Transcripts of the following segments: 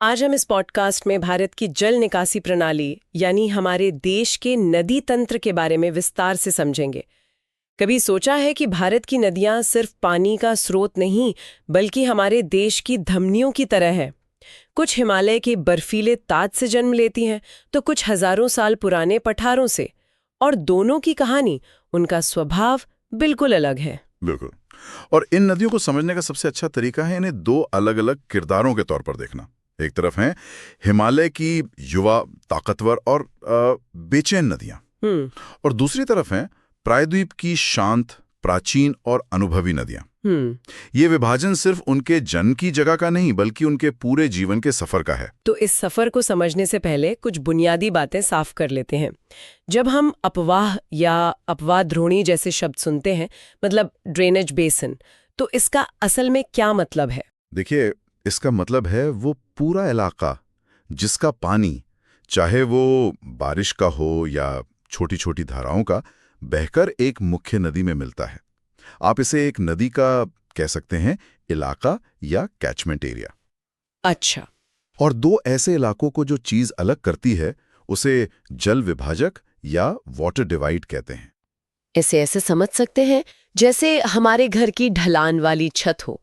आज हम इस पॉडकास्ट में भारत की जल निकासी प्रणाली यानी हमारे देश के नदी तंत्र के बारे में विस्तार से समझेंगे। कभी सोचा है कि भारत की नदियां सिर्फ पानी का स्रोत नहीं बल्कि हमारे देश की धमनियों की तरह है। कुछ हिमालय के बर्फीले ताज से जन्म लेती हैं तो कुछ हजारों साल पुराने पठारों से, और दोनों की कहानी, उनका स्वभाव बिल्कुल अलग है। बिल्कुल। और इन नदियों को समझने का सबसे अच्छा तरीका है इन्हें दो अलग अलग किरदारों के तौर पर देखना। एक तरफ हैं हिमालय की युवा, ताकतवर और बेचैन नदियां, और दूसरी तरफ हैं प्रायद्वीप की शांत, प्राचीन और अनुभवी नदियां। ये विभाजन सिर्फ उनके जन्म की जगह का नहीं बल्कि उनके पूरे जीवन के सफर का है। तो इस सफर को समझने से पहले कुछ बुनियादी बातें साफ कर लेते हैं। जब हम अपवाह या अपवाद्रोणी जैसे शब्द सुनते हैं, मतलब ड्रेनेज बेसिन, तो इसका असल में क्या मतलब है? देखिए, इसका मतलब है वो पूरा इलाका जिसका पानी, चाहे वो बारिश का हो या छोटी छोटी धाराओं का, बहकर एक मुख्य नदी में मिलता है। आप इसे एक नदी का कह सकते हैं इलाका या कैचमेंट एरिया। अच्छा। और दो ऐसे इलाकों को जो चीज अलग करती है उसे जल विभाजक या वाटर डिवाइड कहते हैं। इसे ऐसे समझ सकते हैं जैसे हमारे घर की ढलान वाली छत हो।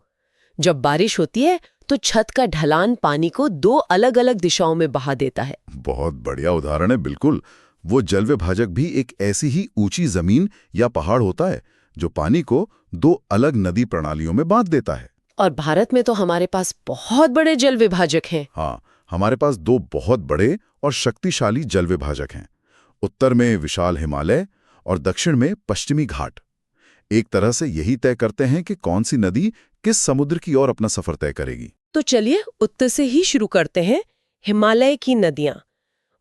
जब बारिश होती है तो छत का ढलान पानी को दो अलग अलग दिशाओं में बहा देता है। बहुत बढ़िया उदाहरण है। बिल्कुल, वो जल विभाजक भी एक ऐसी ही ऊंची जमीन या पहाड़ होता है जो पानी को दो अलग नदी प्रणालियों में बांट देता है। और भारत में तो हमारे पास बहुत बड़े जल विभाजक हैं। हाँ, हमारे पास दो बहुत बड़े और शक्तिशाली जल विभाजक हैं। उत्तर में विशाल हिमालय और दक्षिण में पश्चिमी घाट। एक तरह से यही तय करते हैं कि कौन सी नदी किस समुद्र की ओर अपना सफर तय करेगी। तो चलिए उत्तर से ही शुरू करते हैं। हिमालय की नदियां।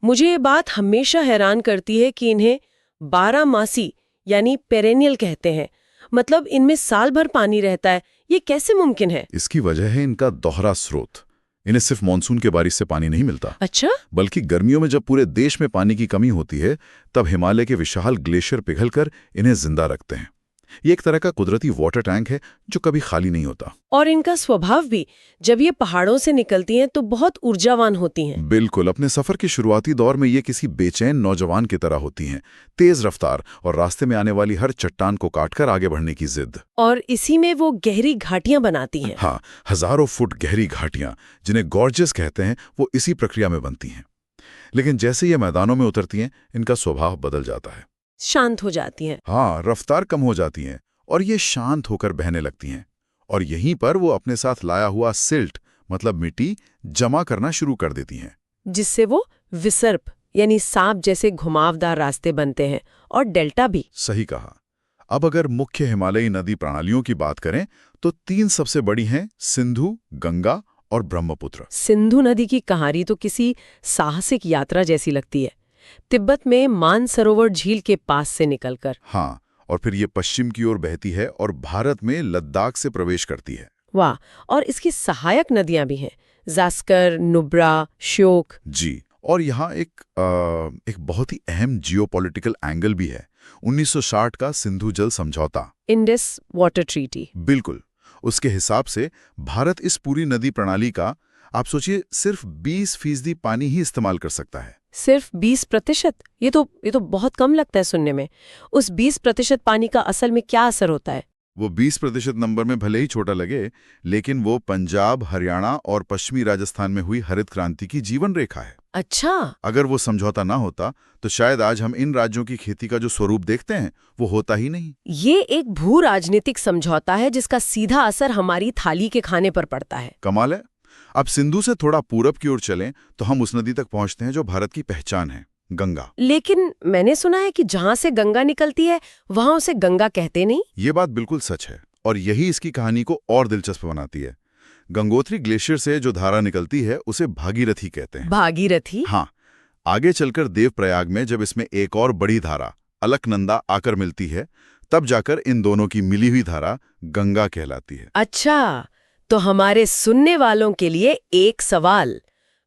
मुझे ये बात हमेशा हैरान करती है कि इन्हें 12 मासी यानी पेरेनियल कहते हैं। मतलब इनमें साल भर पानी रहता है। ये कैसे मुमकिन है? इसकी वजह है इनका दोहरा स्रोत। इन्हें सिर्फ मानसून के बारिश से पानी नहीं मिलता। अच्छा? बल्कि गर्मियों में जब पूरे देश में पानी की कमी होती है तब हिमालय के विशाल ग्लेशियर पिघलकर इन्हें जिंदा रखते हैं। ये एक तरह का कुदरती वाटर टैंक है जो कभी खाली नहीं होता। और इनका स्वभाव भी, जब ये पहाड़ों से निकलती हैं तो बहुत ऊर्जावान होती हैं। बिल्कुल, अपने सफर के शुरुआती दौर में ये किसी बेचैन नौजवान की तरह होती हैं। तेज रफ्तार और रास्ते में आने वाली हर चट्टान को काटकर आगे बढ़ने की जिद। और इसी में वो गहरी घाटियां बनाती हैं। हाँ, हजारों फुट गहरी घाटियां जिन्हें गॉर्जेस कहते हैं, वो इसी प्रक्रिया में बनती हैं। लेकिन जैसे ये मैदानों में उतरती हैं, इनका स्वभाव बदल जाता है। शांत हो जाती हैं। हाँ, रफ्तार कम हो जाती हैं और ये शांत होकर बहने लगती हैं। और यहीं पर वो अपने साथ लाया हुआ सिल्ट मतलब मिट्टी जमा करना शुरू कर देती हैं, जिससे वो विसर्प यानी सांप जैसे घुमावदार रास्ते बनते हैं, और डेल्टा भी। सही कहा। अब अगर मुख्य हिमालयी नदी प्रणालियों की बात करें तो तीन सबसे बड़ी हैं सिंधु, गंगा और ब्रह्मपुत्र। सिंधु नदी की कहानी तो किसी साहसिक यात्रा जैसी लगती है। तिब्बत में मानसरोवर झील के पास से निकलकर। हाँ, और फिर ये पश्चिम की ओर बहती है और भारत में लद्दाख से प्रवेश करती है। वाह! और इसकी सहायक नदियां भी हैं, जास्कर, नुब्रा, श्योक। जी, और यहाँ एक बहुत ही अहम जियोपॉलिटिकल एंगल भी है। 1960 का सिंधु जल समझौता, इंडस वाटर ट्रीटी। बिल्कुल, उसके हिसाब से भारत इस पूरी नदी प्रणाली का, आप सोचिए, सिर्फ 20% पानी ही इस्तेमाल कर सकता है। सिर्फ 20%? ये तो बहुत कम लगता है सुनने में। उस 20% पानी का असल में क्या असर होता है? वो 20% नंबर में भले ही छोटा लगे, लेकिन वो पंजाब, हरियाणा और पश्चिमी राजस्थान में हुई हरित क्रांति की जीवन रेखा है। अच्छा। अगर वो समझौता ना होता तो शायद आज हम इन राज्यों की खेती का जो स्वरूप देखते हैं वो होता ही नहीं। ये एक भू राजनीतिक समझौता है जिसका सीधा असर हमारी थाली के खाने पर पड़ता है। कमाल है। अब सिंधु से थोड़ा पूरब की ओर चलें तो हम उस नदी तक पहुंचते हैं जो भारत की पहचान है, गंगा। लेकिन मैंने सुना है कि जहां से गंगा निकलती है वहां उसे गंगा कहते नहीं। ये बात बिल्कुल सच है और यही इसकी कहानी को और दिलचस्प बनाती है। गंगोत्री ग्लेशियर से जो धारा निकलती है उसे भागीरथी कहते हैं। भागीरथी? हाँ, आगे चलकर देवप्रयाग में जब इसमें एक और बड़ी धारा अलकनंदा आकर मिलती है तब जाकर इन दोनों की मिली हुई धारा गंगा कहलाती है। अच्छा, तो हमारे सुनने वालों के लिए एक सवाल।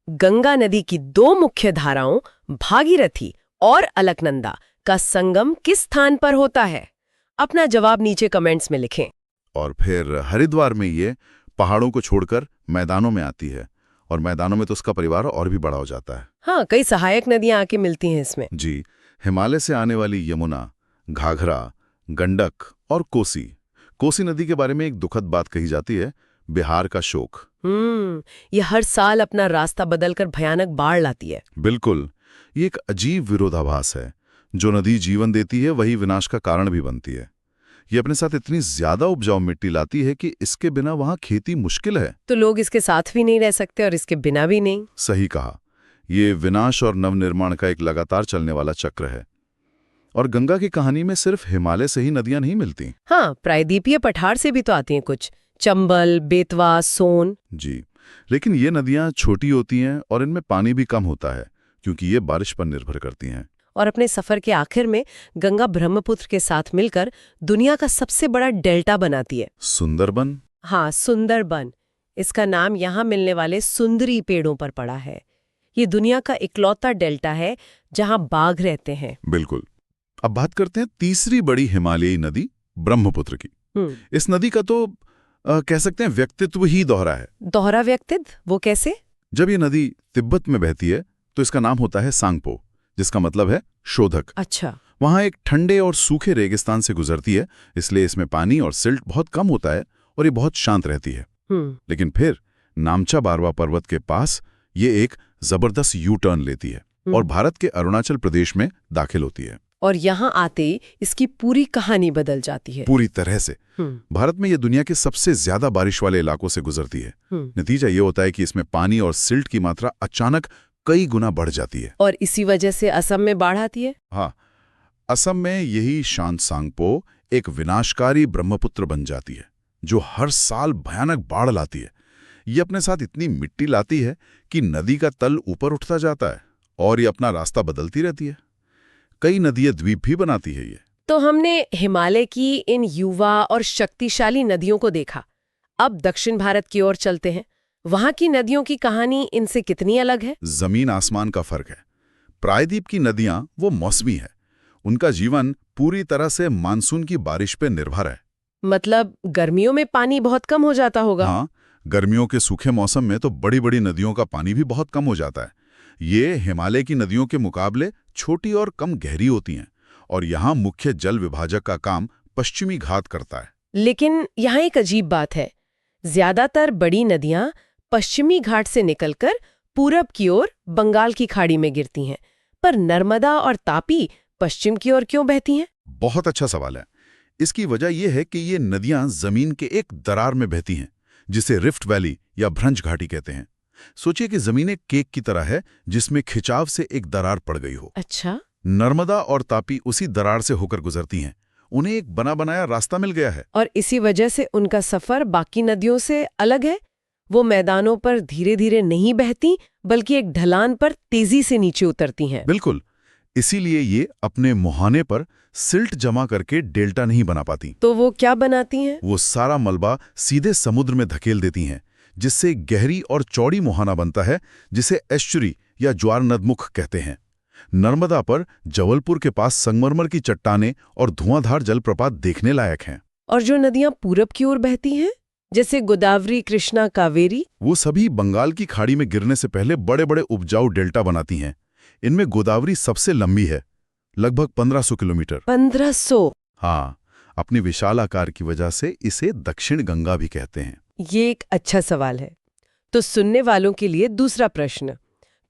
गंगा नदी की दो मुख्य धाराओं भागीरथी और अलकनंदा का संगम किस स्थान पर होता है? अपना जवाब नीचे कमेंट्स में लिखें। और फिर हरिद्वार में ये पहाड़ों को छोड़कर मैदानों में आती है और मैदानों में तो उसका परिवार और भी बड़ा हो जाता है। हाँ, कई सहायक नदियां आके मिलती हैं इसमें। जी, हिमालय से आने वाली यमुना, घाघरा, गंडक और कोसी। कोसी नदी के बारे में एक दुखद बात कही जाती है, बिहार का शोक। ये हर साल अपना रास्ता बदलकर भयानक बाढ़ लाती है। बिल्कुल, ये एक अजीब विरोधाभास है। जो नदी जीवन देती है वही विनाश का कारण भी बनती है। ये अपने साथ इतनी ज्यादा उपजाऊ मिट्टी लाती है कि इसके बिना वहां खेती मुश्किल है। तो लोग इसके साथ भी नहीं रह सकते और इसके बिना भी नहीं। सही कहा, ये विनाश और नवनिर्माण का एक लगातार चलने वाला चक्र है। और गंगा की कहानी में सिर्फ हिमालय से ही नदियां नहीं मिलती। हाँ, प्रायद्वीपीय पठार से भी तो आती हैं कुछ, चंबल, बेतवा, सोन। जी, लेकिन ये नदियां छोटी होती हैं और इनमें पानी भी कम होता है क्योंकि ये बारिश पर निर्भर करती हैं। और अपने सफर के आखिर में गंगा ब्रह्मपुत्र के साथ मिलकर दुनिया का सबसे बड़ा डेल्टा बनाती है। सुंदरबन? हाँ, सुंदरबन। इसका नाम यहाँ मिलने वाले सुंदरी पेड़ों पर पड़ा है। ये दुनिया का इकलौता डेल्टा है जहाँ बाघ रहते हैं। बिल्कुल। अब बात करते हैं तीसरी बड़ी हिमालयी नदी ब्रह्मपुत्र की। इस नदी का तो कह सकते हैं व्यक्तित्व ही दोहरा है। दोहरा व्यक्तित्व? वो कैसे? जब ये नदी तिब्बत में बहती है तो इसका नाम होता है सांगपो, जिसका मतलब है शोधक। अच्छा। वहां एक ठंडे और सूखे रेगिस्तान से गुजरती है, इसलिए इसमें पानी और सिल्ट बहुत कम होता है और ये बहुत शांत रहती है। लेकिन फिर नामचा बारवा पर्वत के पास ये एक जबरदस्त यू टर्न लेती है और भारत के अरुणाचल प्रदेश में दाखिल होती है। और यहाँ आते ही इसकी पूरी कहानी बदल जाती है। पूरी तरह से। भारत में ये दुनिया के सबसे ज्यादा बारिश वाले इलाकों से गुजरती है। नतीजा ये होता है कि इसमें पानी और सिल्ट की मात्रा अचानक कई गुना बढ़ जाती है। और इसी वजह से असम में बाढ़ आती है। हाँ, असम में यही शांत सांगपो एक विनाशकारी ब्रह्मपुत्र बन जाती है जो हर साल भयानक बाढ़ लाती है। ये अपने साथ इतनी मिट्टी लाती है कि नदी का तल ऊपर उठता जाता है और ये अपना रास्ता बदलती रहती है। कई नदियां द्वीप भी बनाती है ये। तो हमने हिमालय की इन युवा और शक्तिशाली नदियों को देखा। अब दक्षिण भारत की ओर चलते हैं। वहां की नदियों की कहानी इनसे कितनी अलग है? जमीन आसमान का फर्क है। प्रायद्वीप की नदियां वो मौसमी है। उनका जीवन पूरी तरह से मानसून की बारिश पे निर्भर है। मतलब गर्मियों में पानी बहुत कम हो जाता होगा। हाँ, गर्मियों के सूखे मौसम में तो बड़ी बड़ी नदियों का पानी भी बहुत कम हो जाता है। ये हिमालय की नदियों के मुकाबले छोटी और कम गहरी होती हैं और यहाँ मुख्य जल विभाजक का काम पश्चिमी घाट करता है। लेकिन यहाँ एक अजीब बात है, ज्यादातर बड़ी नदियां पश्चिमी घाट से निकलकर पूरब की ओर बंगाल की खाड़ी में गिरती हैं, पर नर्मदा और तापी पश्चिम की ओर क्यों बहती हैं? बहुत अच्छा सवाल है। इसकी वजह यह है कि ये नदियां जमीन के एक दरार में बहती हैं, जिसे रिफ्ट वैली या भ्रंश घाटी कहते हैं। सोचिए कि जमीन एक केक की तरह है जिसमें खिंचाव से एक दरार पड़ गई हो। अच्छा। नर्मदा और तापी उसी दरार से होकर गुजरती हैं। उन्हें एक बना बनाया रास्ता मिल गया है और इसी वजह से उनका सफर बाकी नदियों से अलग है। वो मैदानों पर धीरे धीरे नहीं बहती, बल्कि एक ढलान पर तेजी से नीचे उतरती हैं। बिल्कुल, इसीलिए ये अपने मुहाने पर सिल्ट जमा करके डेल्टा नहीं बना पाती। तो वो क्या बनाती हैं? वो सारा मलबा सीधे समुद्र में धकेल देती हैं, जिससे गहरी और चौड़ी मुहाना बनता है, जिसे एस्चुरी या ज्वार नदमुख कहते हैं। नर्मदा पर जबलपुर के पास संगमरमर की चट्टानें और धुआंधार जलप्रपात देखने लायक हैं। और जो नदियां पूरब की ओर बहती हैं, जैसे गोदावरी, कृष्णा, कावेरी, वो सभी बंगाल की खाड़ी में गिरने से पहले बड़े बड़े उपजाऊ डेल्टा बनाती हैं। इनमें गोदावरी सबसे लंबी है, लगभग 1500 किलोमीटर। 1500? हाँ, अपनी विशाल आकार की वजह से इसे दक्षिण गंगा भी कहते हैं। ये एक अच्छा सवाल है। तो सुनने वालों के लिए दूसरा प्रश्न,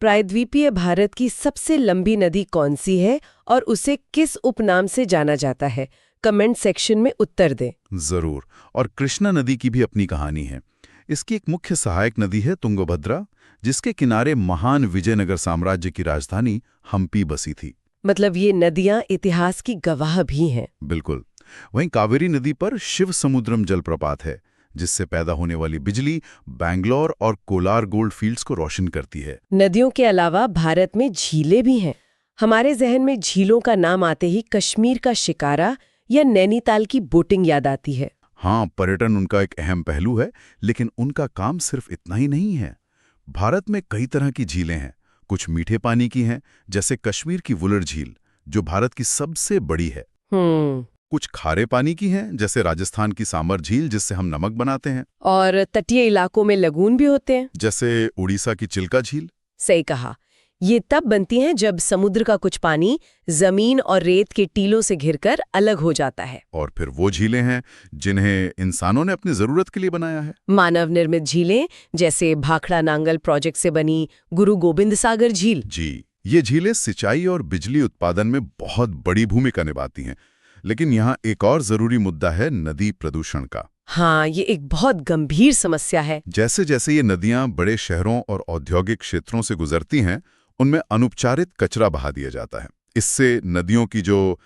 प्रायद्वीपीय भारत की सबसे लंबी नदी कौन सी है और उसे किस उपनाम से जाना जाता है? कमेंट सेक्शन में उत्तर दें। जरूर। और कृष्णा नदी की भी अपनी कहानी है। इसकी एक मुख्य सहायक नदी है तुंगभद्रा, जिसके किनारे महान विजयनगर साम्राज्य की राजधानी हम्पी बसी थी। मतलब ये नदियां इतिहास की गवाह भी हैं। बिल्कुल। वहीं कावेरी नदी पर शिव समुद्रम जलप्रपात है, जिससे पैदा होने वाली बिजली बैंगलोर और कोलार गोल्ड फील्ड्स को रोशन करती है। नदियों के अलावा भारत में झीलें भी हैं। हमारे जहन में झीलों का नाम आते ही कश्मीर का शिकारा या नैनीताल की बोटिंग याद आती है। हाँ, पर्यटन उनका एक अहम पहलू है, लेकिन उनका काम सिर्फ इतना ही नहीं है। भारत में कई तरह की झीलें हैं। कुछ मीठे पानी की हैं, जैसे कश्मीर की वुलर झील, जो भारत की सबसे बड़ी है। कुछ खारे पानी की हैं, जैसे राजस्थान की सामर झील जिससे हम नमक बनाते हैं, और तटीय इलाकों में लगून भी होते हैं। जैसे उड़ीसा की चिल्का झील। सही कहा। ये तब बनती हैं जब समुद्र का कुछ पानी जमीन और रेत के टीलों से घिरकर अलग हो जाता है। और फिर वो झीलें हैं जिन्हें इंसानों ने अपनी जरूरत के लिए बनाया है। मानव निर्मित झीलें, जैसे भाखड़ा नांगल प्रोजेक्ट से बनी गुरु गोबिंद सागर झील। जी, ये झीलें सिंचाई और बिजली उत्पादन में बहुत बड़ी भूमिका निभाती हैं। लेकिन यहाँ एक और जरूरी मुद्दा है नदी प्रदूषण का। हाँ, ये एक बहुत गंभीर समस्या है। जैसे जैसे ये नदियां बड़े शहरों और औद्योगिक क्षेत्रों से गुजरती हैं, उनमें अनुपचारित कचरा बहा दिया जाता है। इससे नदियों की जो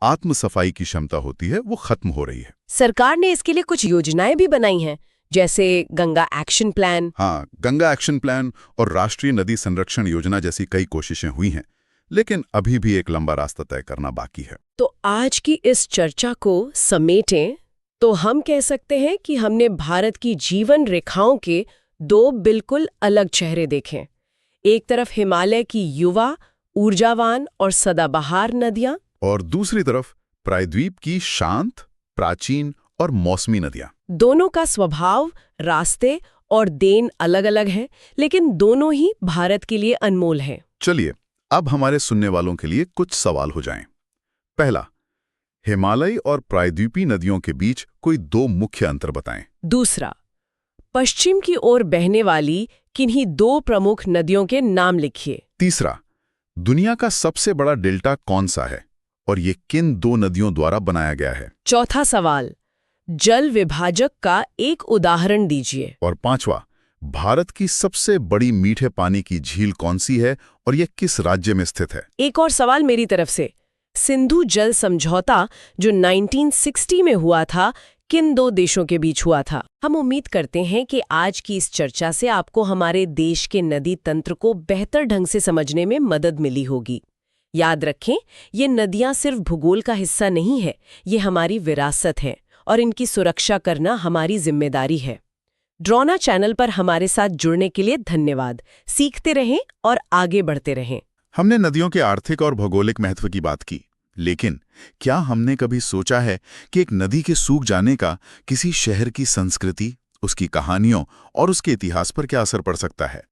आत्म सफाई की क्षमता होती है वो खत्म हो रही है। सरकार ने इसके लिए कुछ योजनाएं भी बनाई हैं, जैसे गंगा एक्शन प्लान। हाँ, गंगा एक्शन प्लान और राष्ट्रीय नदी संरक्षण योजना जैसी कई कोशिशें हुई हैं, लेकिन अभी भी एक लंबा रास्ता तय करना बाकी है। तो आज की इस चर्चा को समेटें तो हम कह सकते हैं कि हमने भारत की जीवन रेखाओं के दो बिल्कुल अलग चेहरे देखे। एक तरफ हिमालय की युवा, ऊर्जावान और सदाबहार नदियां, और दूसरी तरफ प्रायद्वीप की शांत, प्राचीन और मौसमी नदियां। दोनों का स्वभाव, रास्ते और देन अलग-अलग हैं, लेकिन दोनों ही भारत के लिए अनमोल हैं। चलिए, अब हमारे सुनने वालों के लिए कुछ सवाल हो जाएं। पहला, हिमालयी और प्रायद्वीपी नदियों के बीच कोई दो मुख्य अंतर बताएं। दूसरा, पश्चिम की ओर बहने वाली किन्हीं दो प्रमुख नदियों के नाम लिखिए। तीसरा, दुनिया का सबसे बड़ा डेल्टा कौन सा है और ये किन दो नदियों द्वारा बनाया गया है। चौथा सवाल, जल विभाजक का एक उदाहरण दीजिए। और पांचवा, भारत की सबसे बड़ी मीठे पानी की झील कौन सी है और यह किस राज्य में स्थित है। एक और सवाल मेरी तरफ से, सिंधु जल समझौता जो 1960 में हुआ था, किन दो देशों के बीच हुआ था। हम उम्मीद करते हैं कि आज की इस चर्चा से आपको हमारे देश के नदी तंत्र को बेहतर ढंग से समझने में मदद मिली होगी। याद रखें, ये नदियां सिर्फ भूगोल का हिस्सा नहीं है, ये हमारी विरासत है और इनकी सुरक्षा करना हमारी जिम्मेदारी है। ड्रोना चैनल पर हमारे साथ जुड़ने के लिए धन्यवाद। सीखते रहें और आगे बढ़ते रहें। हमने नदियों के आर्थिक और भौगोलिक महत्व की बात की, लेकिन क्या हमने कभी सोचा है कि एक नदी के सूख जाने का किसी शहर की संस्कृति, उसकी कहानियों और उसके इतिहास पर क्या असर पड़ सकता है।